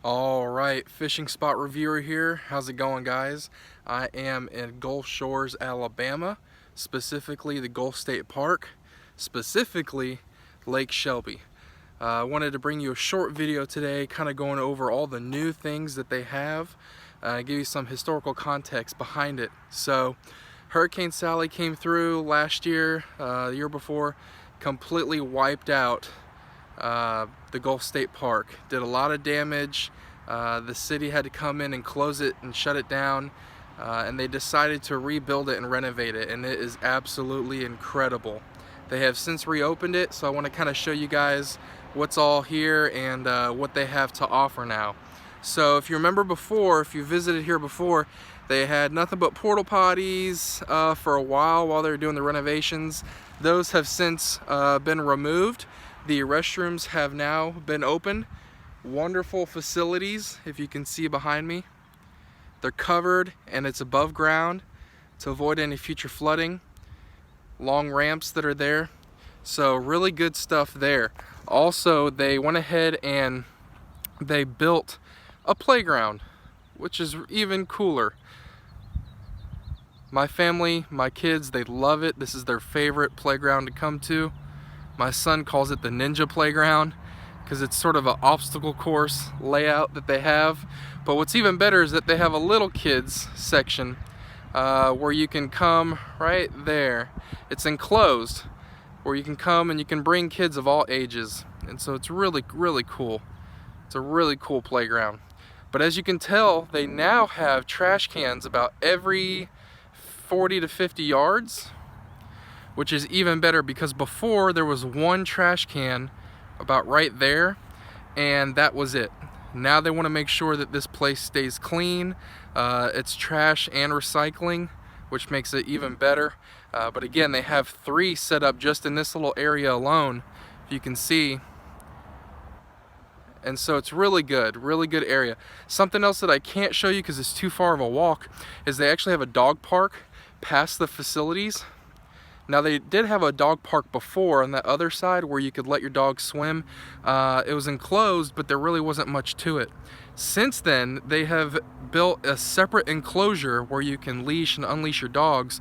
All right, fishing spot reviewer here. How's it going, guys? I am in Gulf Shores, Alabama, specifically the Gulf State Park, specifically Lake Shelby. I wanted to bring you a short video today, kind of going over all the new things that they have, give you some historical context behind it. So, Hurricane Sally came through last year, the year before, completely wiped out the Gulf State Park. Did a lot of damage. The city had to come in and close it and shut it down, and they decided to rebuild it and renovate it, and it is absolutely incredible. They have since reopened it, so I want to kind of show you guys what's all here and what they have to offer now. So if you remember before, if you visited here before, they had nothing but porta potties for a while they were doing the renovations. Those have since been removed. The restrooms have now been open. Wonderful facilities, if you can see behind me. They're covered and it's above ground to avoid any future flooding. Long ramps that are there. So really good stuff there. Also, they went ahead and they built a playground, which is even cooler. My family, my kids, they love it. This is their favorite playground to come to. My son calls it the Ninja Playground because it's sort of an obstacle course layout that they have. But what's even better is that they have a little kids section where you can come right there. It's enclosed, where you can come and you can bring kids of all ages. And so it's really, really cool. It's a really cool playground. But as you can tell, they now have trash cans about every 40 to 50 yards. Which is even better because before there was one trash can about right there and that was it. Now they want to make sure that this place stays clean. It's trash and recycling, which makes it even better. But again, they have 3 set up just in this little area alone, if you can see. And so it's really good area. Something else that I can't show you because it's too far of a walk is they actually have a dog park past the facilities. Now they did have a dog park before on that other side where you could let your dog swim. It was enclosed, but there really wasn't much to it. Since then, they have built a separate enclosure where you can leash and unleash your dogs,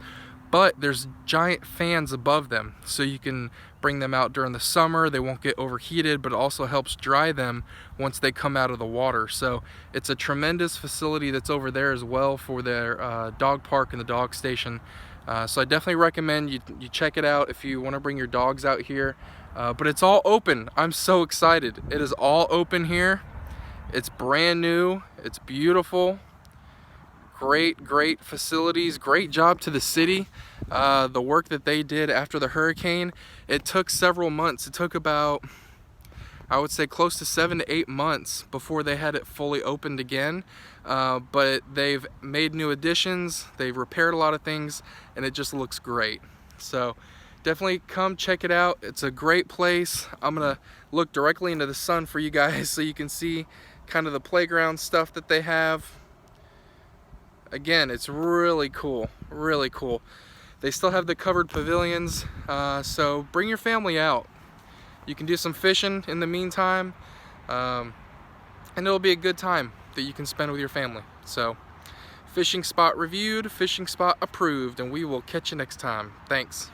but there's giant fans above them, so you can bring them out during the summer. They won't get overheated, but it also helps dry them once they come out of the water. So it's a tremendous facility that's over there as well for their dog park and the dog station. So I definitely recommend you check it out if you want to bring your dogs out here. But it's all open. I'm so excited. It is all open here. It's brand new. It's beautiful. Great facilities. Great job to the city. The work that they did after the hurricane, it took several months. It took about, I would say, close to 7 to 8 months before they had it fully opened again. But they've made new additions, they've repaired a lot of things, and it just looks great. So definitely come check it out. It's a great place. I'm gonna look directly into the sun for you guys so you can see kind of the playground stuff that they have. Again, it's really cool. They still have the covered pavilions, so bring your family out. You can do some fishing in the meantime, and it'll be a good time that you can spend with your family. So, fishing spot reviewed, fishing spot approved, and we will catch you next time. Thanks.